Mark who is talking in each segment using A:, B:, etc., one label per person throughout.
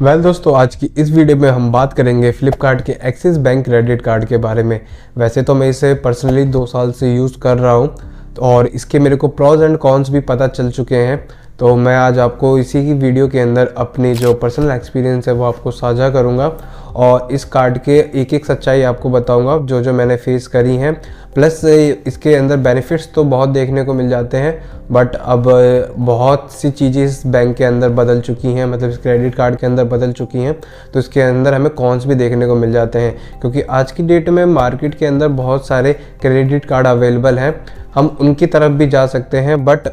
A: दोस्तों, आज की इस वीडियो में हम बात करेंगे फ्लिपकार्ट के एक्सिस बैंक क्रेडिट कार्ड के बारे में। वैसे तो मैं इसे पर्सनली 2 साल से यूज़ कर रहा हूँ और इसके मेरे को प्रॉज एंड कॉन्स भी पता चल चुके हैं। तो मैं आज आपको इसी की वीडियो के अंदर अपनी जो पर्सनल एक्सपीरियंस है वो आपको साझा करूँगा और इस कार्ड के एक एक सच्चाई आपको बताऊँगा जो जो मैंने फेस करी हैं। प्लस इसके अंदर बेनिफिट्स तो बहुत देखने को मिल जाते हैं, बट अब बहुत सी चीज़ें इस बैंक के अंदर बदल चुकी हैं, मतलब इस क्रेडिट कार्ड के अंदर बदल चुकी हैं। तो इसके अंदर हमें कॉन्स भी देखने को मिल जाते हैं, क्योंकि आज की डेट में मार्केट के अंदर बहुत सारे क्रेडिट कार्ड अवेलेबल हैं, हम उनकी तरफ भी जा सकते हैं। बट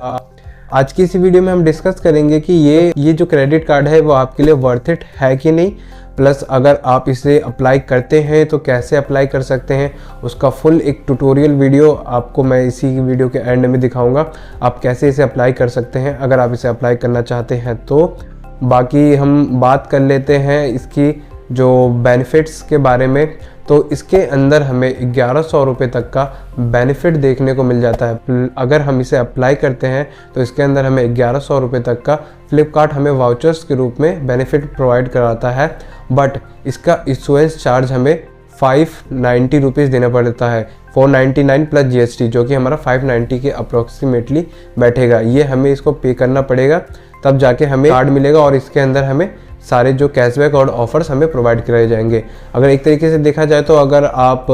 A: आज की इस वीडियो में हम डिस्कस करेंगे कि ये जो क्रेडिट कार्ड है वो आपके लिए वर्थ इट है कि नहीं, प्लस अगर आप इसे अप्लाई करते हैं तो कैसे अप्लाई कर सकते हैं, उसका फुल एक ट्यूटोरियल वीडियो आपको मैं इसी वीडियो के एंड में दिखाऊंगा। आप कैसे इसे अप्लाई कर सकते हैं अगर आप इसे अप्लाई करना चाहते हैं। तो बाकी हम बात कर लेते हैं इसकी जो बेनिफिट्स के बारे में। तो इसके अंदर हमें 1100 रुपये तक का बेनिफिट देखने को मिल जाता है। अगर हम इसे अप्लाई करते हैं तो इसके अंदर हमें 1100 रुपये तक का फ्लिपकार्ट हमें वाउचर्स के रूप में बेनिफिट प्रोवाइड कराता है। बट इसका इशुएंस चार्ज हमें 590 रुपीज़ देना पड़ता है, 499 प्लस GST, जो कि हमारा 590 के अप्रोक्सीमेटली बैठेगा। ये हमें इसको पे करना पड़ेगा, तब जाके हमें कार्ड मिलेगा और इसके अंदर हमें सारे जो कैशबैक और ऑफर्स हमें प्रोवाइड कराए जाएंगे। अगर एक तरीके से देखा जाए तो अगर आप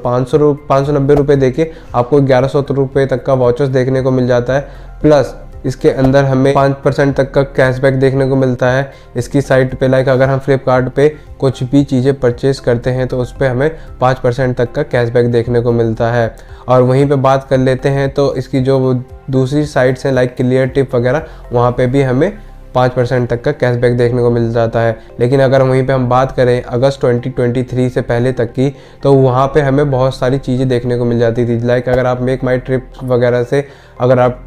A: 590 रुपये देके आपको 1100 रुपये तक का वाउचर्स देखने को मिल जाता है, प्लस इसके अंदर हमें 5% तक का कैशबैक देखने को मिलता है। इसकी साइट पे अगर हम फ्लिपकार्ट पे कुछ भी चीज़ें परचेज करते हैं तो उस पर हमें 5% तक का कैशबैक देखने को मिलता है। और वहीं पे बात कर लेते हैं तो इसकी जो दूसरी साइट्स हैं लाइक क्लियर टिप वगैरह, वहाँ पे भी हमें 5% तक का कैशबैक देखने को मिल जाता है। लेकिन अगर वहीं पे हम बात करें अगस्त 2023 से पहले तक की, तो वहाँ पे हमें बहुत सारी चीज़ें देखने को मिल जाती थी। लाइक अगर आप मेक माई ट्रिप वगैरह से अगर आप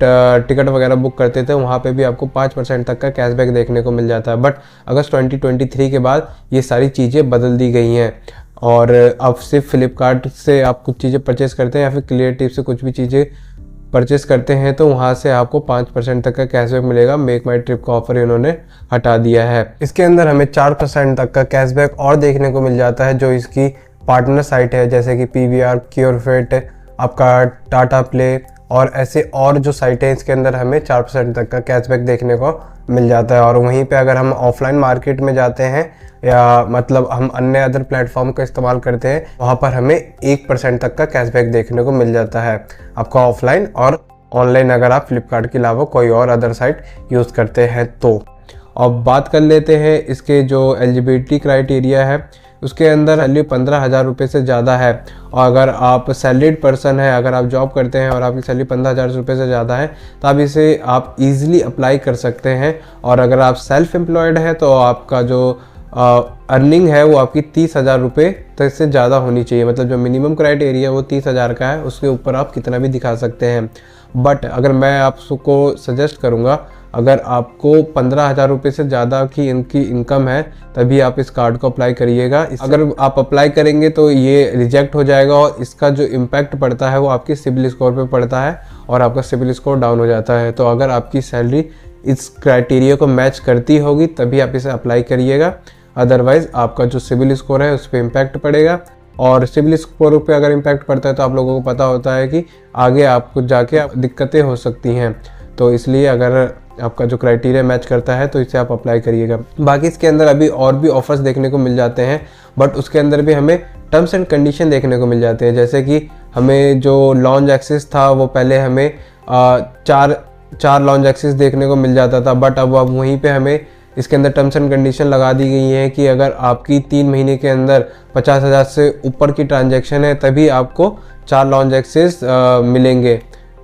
A: टिकट वगैरह बुक करते थे, वहाँ पे भी आपको 5% तक का कैशबैक देखने को मिल जाता है। बट अगस्त 2023 के बाद ये सारी चीज़ें बदल दी गई हैं और अब सिर्फ फ्लिपकार्ट से आप कुछ चीज़ें परचेज़ करते हैं या फिर क्लियर टिप से कुछ भी चीज़ें परचेस करते हैं तो वहाँ से आपको 5% तक का कैशबैक मिलेगा। मेक माई ट्रिप का ऑफर इन्होंने हटा दिया है। इसके अंदर हमें 4% तक का कैशबैक और देखने को मिल जाता है, जो इसकी पार्टनर साइट है जैसे कि PVR, क्योरफिट, आपका टाटा प्ले और ऐसे और जो साइटें हैं, इसके अंदर हमें 4% तक का कैशबैक देखने को मिल जाता है। और वहीं पे अगर हम ऑफलाइन मार्केट में जाते हैं या मतलब हम अन्य अदर प्लेटफॉर्म का इस्तेमाल करते हैं, वहाँ पर हमें 1% तक का कैशबैक देखने को मिल जाता है आपका ऑफलाइन और ऑनलाइन, अगर आप फ्लिपकार्ट के अलावा कोई और अदर साइट यूज़ करते हैं तो। अब बात कर लेते हैं इसके जो एलिजिबिलिटी क्राइटेरिया है, उसके अंदर सैलरी 15,000 रुपये से ज़्यादा है। और अगर आप सैलरीड पर्सन है, अगर आप जॉब करते हैं और आपकी सैलरी 15,000 रुपये से ज़्यादा है, तो आप इसे आप ईज़िली अप्लाई कर सकते हैं। और अगर आप सेल्फ एम्प्लॉयड हैं तो आपका जो अर्निंग है वो आपकी 30,000 रुपये तक से ज़्यादा होनी चाहिए। मतलब जो मिनिमम क्राइटेरिया है वो 30,000 का है, उसके ऊपर आप कितना भी दिखा सकते हैं। बट अगर मैं आपको सजेस्ट करूँगा, अगर आपको 15,000 रुपये से ज़्यादा की इनकी इनकम है तभी आप इस कार्ड को अप्लाई करिएगा। अगर आप अप्लाई करेंगे तो ये रिजेक्ट हो जाएगा और इसका जो इम्पैक्ट पड़ता है वो आपकी सिबिल स्कोर पे पड़ता है और आपका सिबिल स्कोर डाउन हो जाता है। तो अगर आपकी सैलरी इस क्राइटेरिया को मैच करती होगी तभी आप इसे अप्लाई करिएगा, अदरवाइज़ आपका जो सिबिल स्कोर है उस पर इम्पैक्ट पड़ेगा। और सिबिल स्कोर पे अगर इम्पैक्ट पड़ता है तो आप लोगों को पता होता है कि आगे आपको जाके दिक्कतें हो सकती हैं। तो इसलिए अगर आपका जो क्राइटेरिया मैच करता है तो इसे आप अप्लाई करिएगा। बाकी इसके अंदर अभी और भी ऑफर्स देखने को मिल जाते हैं, बट उसके अंदर भी हमें टर्म्स एंड कंडीशन देखने को मिल जाते हैं। जैसे कि हमें जो लॉन्च एक्सेस था वो पहले हमें चार लॉन्च एक्सेस देखने को मिल जाता था, बट अब वहीं पे हमें इसके अंदर टर्म्स एंड कंडीशन लगा दी गई है कि अगर आपकी 3 महीने के अंदर 50,000 से ऊपर की ट्रांजैक्शन है तभी आपको 4 लॉन्च एक्सेस मिलेंगे।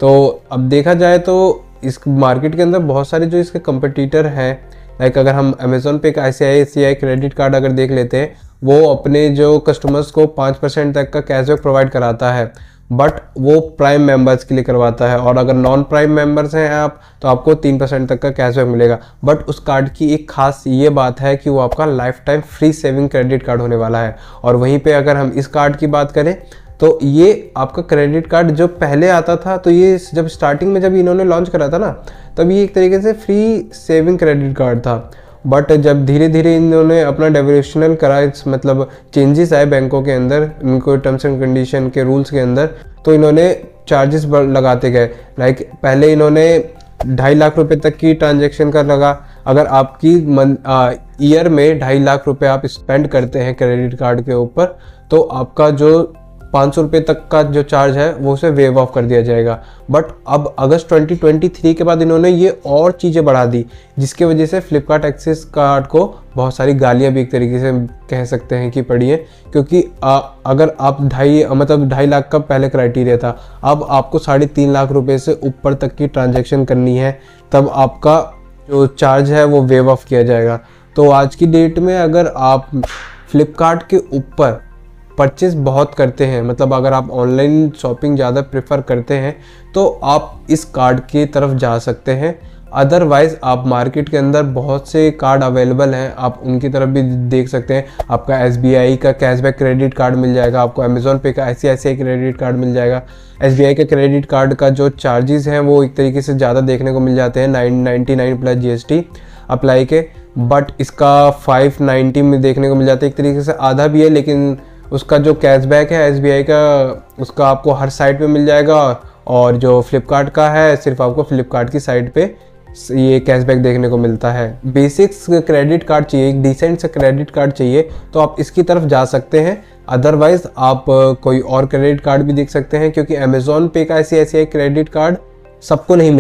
A: तो अब देखा जाए तो इस मार्केट के अंदर बहुत सारे जो इसके कंपटीटर हैं, लाइक अगर हम अमेज़ॉन पे का ICICI क्रेडिट कार्ड अगर देख लेते हैं, वो अपने जो कस्टमर्स को 5% तक का कैशबैक प्रोवाइड कराता है, बट वो प्राइम मेंबर्स के लिए करवाता है। और अगर नॉन प्राइम मेंबर्स हैं आप तो आपको 3% तक का कैशबैक मिलेगा। बट उस कार्ड की एक खास ये बात है कि वो आपका life time free saving credit card होने वाला है। और वहीं पे अगर हम इस कार्ड की बात करें तो ये आपका क्रेडिट कार्ड जो पहले आता था, तो ये जब स्टार्टिंग में जब इन्होंने लॉन्च करा था ना, तब ये एक तरीके से फ्री सेविंग क्रेडिट कार्ड था। बट जब धीरे धीरे इन्होंने अपना डेवोल्यूशनल करा, मतलब चेंजेस आए बैंकों के अंदर, इनको टर्म्स एंड कंडीशन के रूल्स के अंदर, तो इन्होंने चार्जेस लगाते गए। लाइक पहले इन्होंने 2.5 लाख रुपए तक की ट्रांजैक्शन का लगा। अगर आपकी ईयर में 2.5 लाख रुपए आप स्पेंड करते हैं क्रेडिट कार्ड के ऊपर, तो आपका जो 500 रुपये तक का जो चार्ज है वो उसे वेव ऑफ कर दिया जाएगा। बट अब अगस्त 2023 के बाद इन्होंने ये और चीज़ें बढ़ा दी, जिसकी वजह से फ्लिपकार्ट एक्सिस कार्ड को बहुत सारी गालियाँ भी एक तरीके से कह सकते हैं कि पड़ी है। क्योंकि अगर आप 2.5 लाख का पहले क्राइटेरिया था, अब आपको 3.5 लाख रुपये से ऊपर तक की ट्रांजेक्शन करनी है, तब आपका जो चार्ज है वो वेव ऑफ किया जाएगा। तो आज की डेट में अगर आप फ्लिपकार्ट के ऊपर परचेस बहुत करते हैं, मतलब अगर आप ऑनलाइन शॉपिंग ज़्यादा प्रेफर करते हैं, तो आप इस कार्ड की तरफ जा सकते हैं। अदरवाइज़ आप मार्केट के अंदर बहुत से कार्ड अवेलेबल हैं, आप उनकी तरफ भी देख सकते हैं। आपका SBI का कैशबैक क्रेडिट कार्ड मिल जाएगा, आपको अमेज़ॉन पे का ICICI क्रेडिट कार्ड मिल जाएगा। SBI के क्रेडिट कार्ड का जो चार्जेस हैं वो एक तरीके से ज़्यादा देखने को मिल जाते हैं, 999 प्लस GST अप्लाई के। बट इसका 590 में देखने को मिल जाता है, एक तरीके से आधा भी है, लेकिन उसका जो कैशबैक है SBI का, उसका आपको हर साइट पे मिल जाएगा। और जो फ्लिपकार्ट का है, सिर्फ आपको फ्लिपकार्ट की साइट पे ये कैशबैक देखने को मिलता है। बेसिक्स क्रेडिट कार्ड चाहिए, एक डिसेंट सा क्रेडिट कार्ड चाहिए, तो आप इसकी तरफ जा सकते हैं। अदरवाइज़ आप कोई और क्रेडिट कार्ड भी देख सकते हैं, क्योंकि अमेज़ॉन पे का ICICI क्रेडिट कार्ड सबको नहीं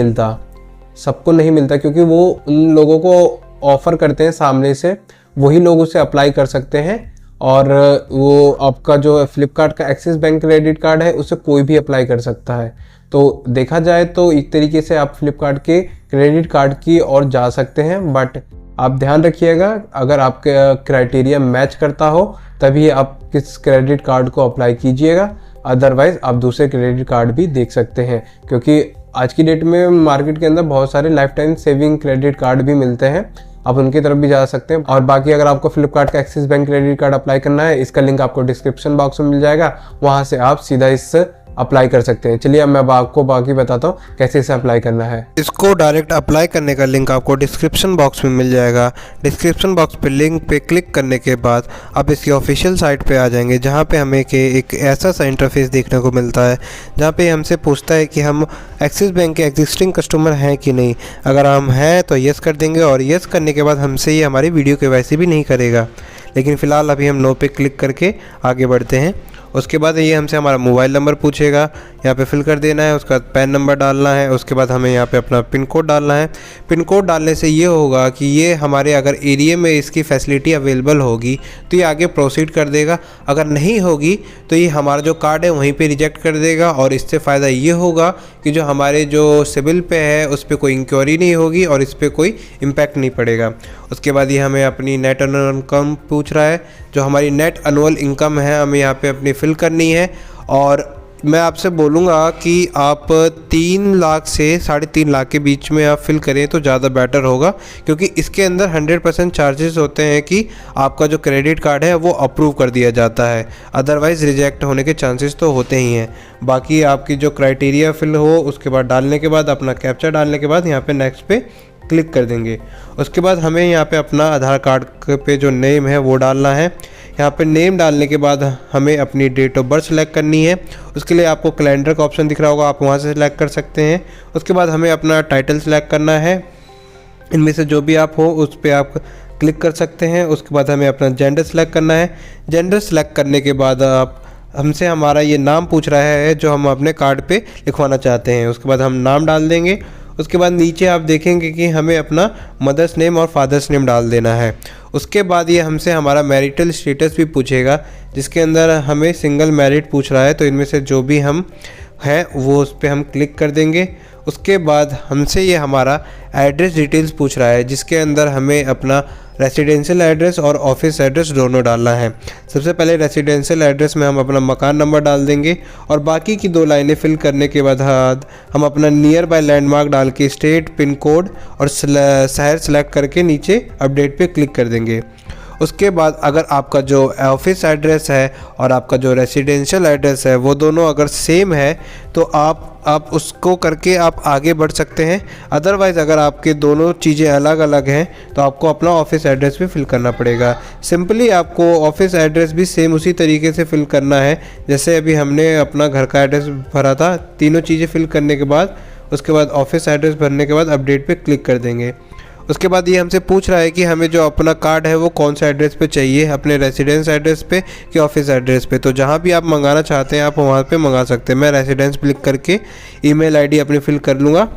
A: मिलता, क्योंकि वो उन लोगों को ऑफ़र करते हैं सामने से, वही लोग उसे अप्लाई कर सकते हैं। और वो आपका जो फ्लिपकार्ट का एक्सिस बैंक क्रेडिट कार्ड है, उसे कोई भी अप्लाई कर सकता है। तो देखा जाए तो एक तरीके से आप फ्लिपकार्ट के क्रेडिट कार्ड की ओर जा सकते हैं। बट आप ध्यान रखिएगा, अगर आपके क्राइटेरिया मैच करता हो तभी आप किस क्रेडिट कार्ड को अप्लाई कीजिएगा। अदरवाइज़ आप दूसरे क्रेडिट कार्ड भी देख सकते हैं, क्योंकि आज की डेट में मार्केट के अंदर बहुत सारे life time saving credit card भी मिलते हैं, आप उनकी तरफ भी जा सकते हैं। और बाकी अगर आपको फ्लिपकार्ट का axis bank credit card apply करना है, इसका लिंक आपको डिस्क्रिप्शन बॉक्स में मिल जाएगा, वहां से आप सीधा इस अप्लाई कर सकते हैं। चलिए अब मैं आपको बाकी बताता हूँ कैसे इसे अप्लाई करना है।
B: इसको डायरेक्ट अप्लाई करने का लिंक आपको डिस्क्रिप्शन बॉक्स में मिल जाएगा। डिस्क्रिप्शन बॉक्स पे लिंक पे क्लिक करने के बाद आप इसकी ऑफिशियल साइट पे आ जाएंगे, जहाँ पे हमें एक ऐसा सा इंटरफेस देखने को मिलता है, जहाँ पे हमसे पूछता है कि हम एक्सिस बैंक के एग्जिस्टिंग कस्टमर हैं कि नहीं। अगर हम हैं तो येस कर देंगे, और येस करने के बाद हमसे ये हमारी वीडियो KYC भी नहीं करेगा। लेकिन फ़िलहाल अभी हम नो पे क्लिक करके आगे बढ़ते हैं। उसके बाद ये हमसे हमारा मोबाइल नंबर पूछेगा, यहाँ पे फिल कर देना है। उसके बाद पैन नंबर डालना है। उसके बाद हमें यहाँ पे अपना पिन कोड डालना है। पिन कोड डालने से ये होगा कि ये हमारे अगर एरिया में इसकी फैसिलिटी अवेलेबल होगी तो ये आगे प्रोसीड कर देगा, अगर नहीं होगी तो ये हमारा जो कार्ड है वहीं पे रिजेक्ट कर देगा। और इससे फ़ायदा ये होगा कि जो हमारे जो सिविल पे है उस पर कोई इंक्वायरी नहीं होगी और इस पर कोई इम्पैक्ट नहीं पड़ेगा। उसके बाद ये हमें अपनी नेट एनुअल इनकम पूछ रहा है, जो हमारी नेट एनुअल इनकम है हमें यहाँ पे अपनी फिल करनी है। और मैं आपसे बोलूँगा कि आप 3 लाख से 3.5 लाख के बीच में आप फिल करें तो ज़्यादा बेटर होगा, क्योंकि इसके अंदर 100% चार्जेस होते हैं कि आपका जो क्रेडिट कार्ड है वो अप्रूव कर दिया जाता है, अदरवाइज़ रिजेक्ट होने के चांसेस तो होते ही हैं। बाकी आपकी जो क्राइटेरिया फिल हो, उसके बाद डालने के बाद अपना कैप्चा डालने के बाद यहाँ पे नेक्स्ट पे क्लिक कर देंगे। उसके बाद हमें यहाँ पे अपना आधार कार्ड पे जो नेम है वो डालना है। यहाँ पे नेम डालने के बाद हमें अपनी डेट ऑफ बर्थ सेलेक्ट करनी है। उसके लिए आपको कैलेंडर का ऑप्शन दिख रहा होगा, आप वहाँ से सिलेक्ट कर सकते हैं। उसके बाद हमें अपना टाइटल सेलेक्ट करना है, इनमें से जो भी आप हो उस पर आप क्लिक कर सकते हैं। उसके बाद हमें अपना जेंडर सेलेक्ट करना है। जेंडर सेलेक्ट करने के बाद आप हमसे हमारा ये नाम पूछ रहा है जो हम अपने कार्ड पे लिखवाना चाहते हैं। उसके बाद हम नाम डाल देंगे। उसके बाद नीचे आप देखेंगे कि हमें अपना मदर्स नेम और फादर्स नेम डाल देना है। उसके बाद ये हमसे हमारा मैरिटल स्टेटस भी पूछेगा, जिसके अंदर हमें सिंगल मैरिड पूछ रहा है, तो इनमें से जो भी हम हैं वो उस पर हम क्लिक कर देंगे। उसके बाद हमसे ये हमारा एड्रेस डिटेल्स पूछ रहा है, जिसके अंदर हमें अपना रेसिडेंशियल एड्रेस और ऑफिस एड्रेस दोनों डालना है। सबसे पहले रेसिडेंशियल एड्रेस में हम अपना मकान नंबर डाल देंगे, और बाकी की 2 लाइनें फिल करने के बाद हम अपना नियर बाय लैंडमार्क डाल के स्टेट, पिन कोड और शहर सेलेक्ट करके नीचे अपडेट पे क्लिक कर देंगे। उसके बाद अगर आपका जो ऑफिस एड्रेस है और आपका जो रेसिडेंशियल एड्रेस है वो दोनों अगर सेम है तो आप उसको करके आप आगे बढ़ सकते हैं। अदरवाइज़ अगर आपके दोनों चीज़ें अलग अलग हैं तो आपको अपना ऑफिस एड्रेस भी फिल करना पड़ेगा। सिंपली आपको ऑफिस एड्रेस भी सेम उसी तरीके से फिल करना है जैसे अभी हमने अपना घर का एड्रेस भरा था। तीनों चीज़ें फिल करने के बाद उसके बाद ऑफिस एड्रेस भरने के बाद अपडेट पे क्लिक कर देंगे। उसके बाद ये हमसे पूछ रहा है कि हमें जो अपना कार्ड है वो कौन सा एड्रेस पे चाहिए, अपने रेसिडेंस एड्रेस पे कि ऑफिस एड्रेस पे। तो जहाँ भी आप मंगाना चाहते हैं आप वहाँ पे मंगा सकते हैं। मैं रेसिडेंस क्लिक करके ईमेल आईडी अपनी फिल कर लूँगा।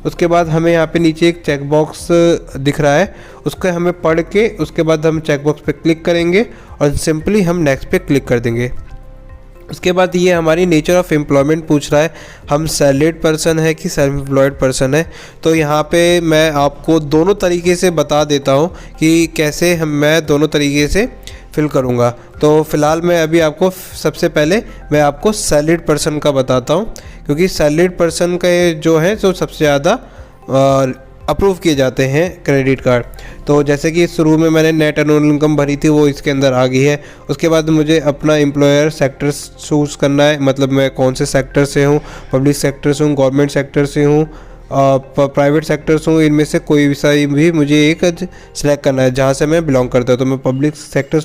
B: उसके बाद हमें यहाँ पे नीचे एक चेक बॉक्स दिख रहा है, उसको हमें पढ़ के उसके बाद हम चेक बॉक्स पे क्लिक करेंगे और सिंपली हम नेक्स्ट पे क्लिक कर देंगे। उसके बाद ये हमारी नेचर ऑफ एम्प्लॉयमेंट पूछ रहा है, हम सैलरीड पर्सन है कि सेल्फ एम्प्लॉयड पर्सन है। तो यहाँ पे मैं आपको दोनों तरीके से बता देता हूँ कि कैसे मैं दोनों तरीके से फिल करूँगा। तो फ़िलहाल मैं अभी आपको सबसे पहले मैं आपको सैलरीड पर्सन का बताता हूँ, क्योंकि सैलरीड पर्सन का जो है जो सबसे ज़्यादा अप्रूव किए जाते हैं क्रेडिट कार्ड। तो जैसे कि शुरू में मैंने नेट एनुअल इनकम भरी थी वो इसके अंदर आ गई है। उसके बाद मुझे अपना एम्प्लॉयर सेक्टर चूज़ करना है, मतलब मैं कौन से सेक्टर से हूँ, पब्लिक सेक्टर से हूँ, गवर्नमेंट सेक्टर से हूँ, प्राइवेट सेक्टर से हूँ। इनमें से कोई भी मुझे एक सिलेक्ट करना है जहाँ से मैं बिलोंग करता हूँ। तो मैं पब्लिक सेक्टर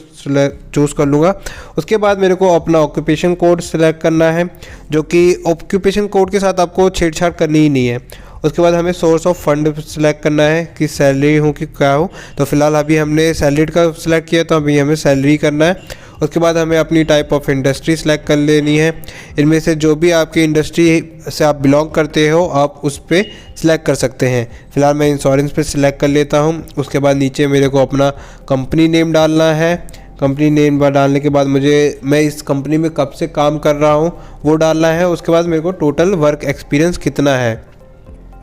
B: चूज़ कर लूँगा। उसके बाद मेरे को अपना ऑक्यूपेशन कोड सिलेक्ट करना है, जो कि ऑक्यूपेशन कोड के साथ आपको छेड़छाड़ करनी ही नहीं है। उसके बाद हमें सोर्स ऑफ फंड सिलेक्ट करना है कि सैलरी हो कि क्या हो। तो फिलहाल अभी हमने सैलरीड का सिलेक्ट किया तो अभी हमें सैलरी करना है। उसके बाद हमें अपनी टाइप ऑफ इंडस्ट्री सिलेक्ट कर लेनी है। इनमें से जो भी आपकी इंडस्ट्री से आप बिलोंग करते हो आप उस पर सिलेक्ट कर सकते हैं। फिलहाल मैं इंश्योरेंस पे सिलेक्ट कर लेता हूँ। उसके बाद नीचे मेरे को अपना कंपनी नेम डालना है। कंपनी नेम डालने के बाद मैं इस कंपनी में कब से काम कर रहा हूँ वो डालना है। उसके बाद मेरे को टोटल वर्क एक्सपीरियंस कितना है,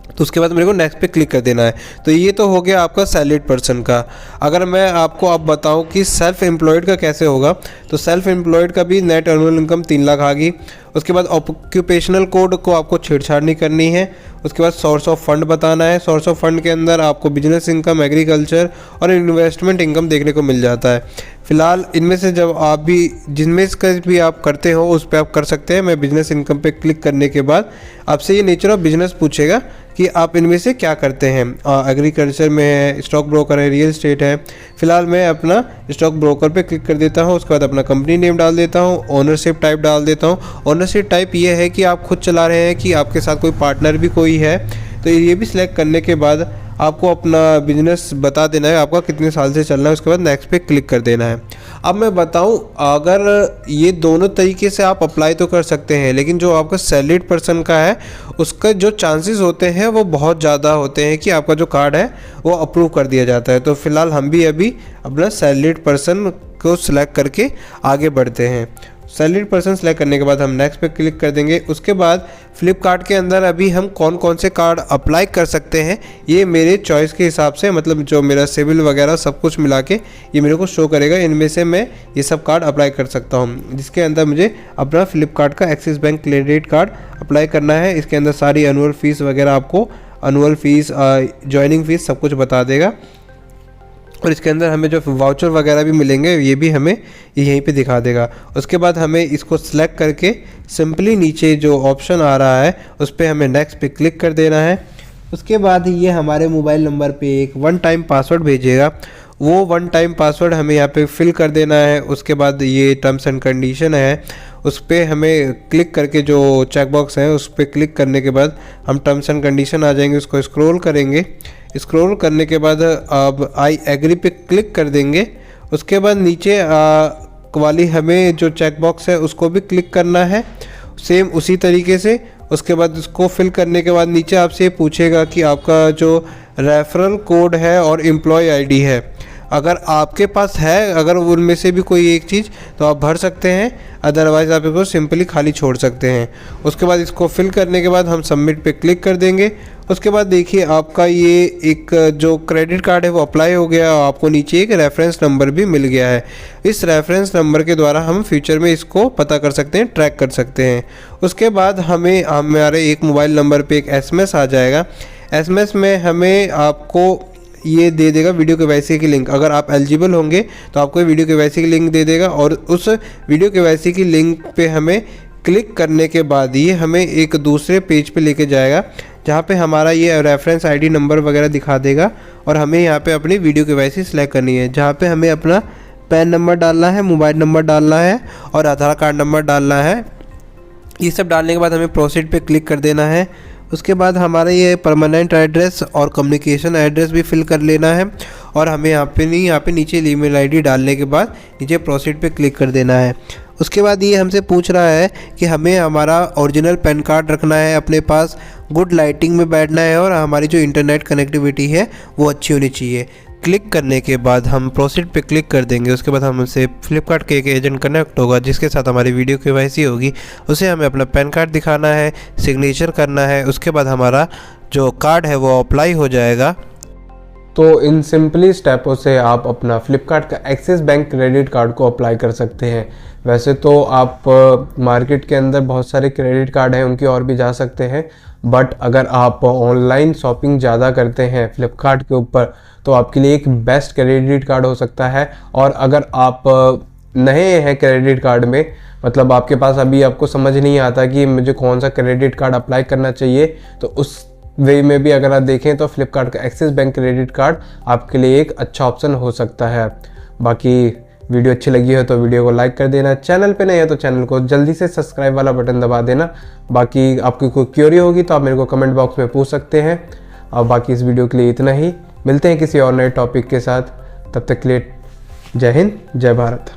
B: तो उसके बाद मेरे को नेक्स्ट पे क्लिक कर देना है। तो ये तो हो गया आपका सैलरीड पर्सन का। अगर मैं आपको अब बताऊं कि सेल्फ एम्प्लॉयड का कैसे होगा, तो सेल्फ एम्प्लॉयड का भी नेट एनुअल इनकम 3 लाख आ गई। उसके बाद ऑक्यूपेशनल कोड को आपको छेड़छाड़ नहीं करनी है। उसके बाद सोर्स ऑफ फंड बताना है। सोर्स ऑफ फंड के अंदर आपको बिजनेस इनकम, एग्रीकल्चर और इन्वेस्टमेंट इनकम देखने को मिल जाता है। फिलहाल इनमें से जब आप भी जिनमें से भी आप करते हो उस पर आप कर सकते हैं। मैं बिजनेस इनकम पे क्लिक करने के बाद आपसे ये नेचर ऑफ बिजनेस पूछेगा कि आप इनमें से क्या करते हैं। एग्रीकल्चर में है, स्टॉक ब्रोकर है, रियल एस्टेट है। फिलहाल मैं अपना स्टॉक ब्रोकर पे क्लिक कर देता हूँ। उसके बाद अपना कंपनी नेम डाल देता हूँ, ओनरशिप टाइप डाल देता हूँ। ओनरशिप टाइप ये है कि आप खुद चला रहे हैं कि आपके साथ कोई पार्टनर भी कोई है। तो ये भी सिलेक्ट करने के बाद आपको अपना बिजनेस बता देना है आपका कितने साल से चल रहा है। उसके बाद नेक्स्ट पे क्लिक कर देना है। अब मैं बताऊं, अगर ये दोनों तरीके से आप अप्लाई तो कर सकते हैं, लेकिन जो आपका सैलरीड पर्सन का है उसका जो चांसेस होते हैं वो बहुत ज़्यादा होते हैं कि आपका जो कार्ड है वो अप्रूव कर दिया जाता है। तो फिलहाल हम भी अभी अपना सैलरीड पर्सन को सिलेक्ट करके आगे बढ़ते हैं। सैलरीड पर्सन सेलेक्ट करने के बाद हम नेक्स्ट पे क्लिक कर देंगे। उसके बाद फ्लिपकार्ट के अंदर अभी हम कौन कौन से कार्ड अप्लाई कर सकते हैं ये मेरे चॉइस के हिसाब से, मतलब जो मेरा सिविल वगैरह सब कुछ मिला के ये मेरे को शो करेगा। इनमें से मैं ये सब कार्ड अप्लाई कर सकता हूँ, जिसके अंदर मुझे अपना फ्लिपकार्ट का axis bank credit card apply करना है। इसके अंदर सारी एनुअल फ़ीस वगैरह आपको एनुअल फ़ीस, ज्वाइनिंग फ़ीस सब कुछ बता देगा। और इसके अंदर हमें जो वाउचर वगैरह भी मिलेंगे ये भी हमें यहीं पे दिखा देगा। उसके बाद हमें इसको सिलेक्ट करके सिंपली नीचे जो ऑप्शन आ रहा है उस पर हमें नेक्स्ट पे क्लिक कर देना है। उसके बाद ये हमारे मोबाइल नंबर पे एक 1 टाइम पासवर्ड भेजेगा। वो 1 टाइम पासवर्ड हमें यहाँ पे फिल कर देना है। उसके बाद ये टर्म्स एंड कंडीशन है, उस पर हमें क्लिक करके जो चेक बॉक्स है उस पर क्लिक करने के बाद हम टर्म्स एंड कंडीशन आ जाएंगे, उसको स्क्रॉल करेंगे। स्क्रॉल करने के बाद अब आई एग्री पे क्लिक कर देंगे। उसके बाद नीचे वाली हमें जो चेक बॉक्स है उसको भी क्लिक करना है सेम उसी तरीके से। उसके बाद उसको फिल करने के बाद नीचे आपसे ये पूछेगा कि आपका जो रेफरल कोड है और एम्प्लॉय आईडी है, अगर आपके पास है, अगर उनमें से भी कोई एक चीज़ तो आप भर सकते हैं, अदरवाइज़ आप इसको सिंपली खाली छोड़ सकते हैं। उसके बाद इसको फिल करने के बाद हम सबमिट पे क्लिक कर देंगे। उसके बाद देखिए आपका ये एक जो क्रेडिट कार्ड है वो अप्लाई हो गया। आपको नीचे एक रेफरेंस नंबर भी मिल गया है। इस रेफरेंस नंबर के द्वारा हम फ्यूचर में इसको पता कर सकते हैं, ट्रैक कर सकते हैं। उसके बाद हमें हमारे एक मोबाइल नंबर पे एक SMS आ जाएगा। SMS में हमें आपको ये दे देगा वीडियो केवाईसी की लिंक। अगर आप एलिजिबल होंगे तो आपको वीडियो केवाईसी की लिंक दे देगा और उस वीडियो केवाईसी की लिंक पे हमें क्लिक करने के बाद ये हमें एक दूसरे पेज पे लेके जाएगा जहाँ पे हमारा ये रेफरेंस आईडी नंबर वगैरह दिखा देगा और हमें यहाँ पे अपनी वीडियो केवाईसी सिलेक्ट करनी है, जहाँ पे हमें अपना पैन नंबर डालना है, मोबाइल नंबर डालना है और आधार कार्ड नंबर डालना है। ये सब डालने के बाद हमें प्रोसीड पे क्लिक कर देना है। उसके बाद हमारा ये परमानेंट एड्रेस और कम्युनिकेशन एड्रेस भी फिल कर लेना है और हमें यहाँ पे नीचे ईमेल आईडी डालने के बाद नीचे प्रोसीड पे क्लिक कर देना है। उसके बाद ये हमसे पूछ रहा है कि हमें हमारा ओरिजिनल पैन कार्ड रखना है अपने पास, गुड लाइटिंग में बैठना है और हमारी जो इंटरनेट कनेक्टिविटी है वो अच्छी होनी चाहिए। क्लिक करने के बाद हम प्रोसीड पे क्लिक कर देंगे। उसके बाद हमसे फ्लिपकार्ट के एक एजेंट कनेक्ट होगा जिसके साथ हमारी वीडियो केवाईसी होगी। उसे हमें अपना पैन कार्ड दिखाना है, सिग्नेचर करना है। उसके बाद हमारा जो कार्ड है वो अप्लाई हो जाएगा।
A: तो इन सिंपली स्टेपों से आप अपना फ्लिपकार्ट का एक्सिस बैंक क्रेडिट कार्ड को अप्लाई कर सकते हैं। वैसे तो आप मार्केट के अंदर बहुत सारे क्रेडिट कार्ड हैं, उनकी और भी जा सकते हैं, बट अगर आप ऑनलाइन शॉपिंग ज़्यादा करते हैं फ्लिपकार्ट के ऊपर तो आपके लिए एक बेस्ट क्रेडिट कार्ड हो सकता है। और अगर आप नए हैं क्रेडिट कार्ड में, मतलब आपके पास अभी आपको समझ नहीं आता कि मुझे कौन सा क्रेडिट कार्ड अप्लाई करना चाहिए, तो उस वे में भी अगर आप देखें तो फ्लिपकार्ट का एक्सिस बैंक क्रेडिट कार्ड आपके लिए एक अच्छा ऑप्शन हो सकता है। बाकी वीडियो अच्छी लगी हो तो वीडियो को लाइक कर देना, चैनल पे नहीं है तो चैनल को जल्दी से सब्सक्राइब वाला बटन दबा देना। बाकी आपकी कोई क्वेरी होगी तो आप मेरे को कमेंट बॉक्स में पूछ सकते हैं। और बाकी इस वीडियो के लिए इतना ही, मिलते हैं किसी और नए टॉपिक के साथ, तब तक के लिए जय हिंद, जय भारत।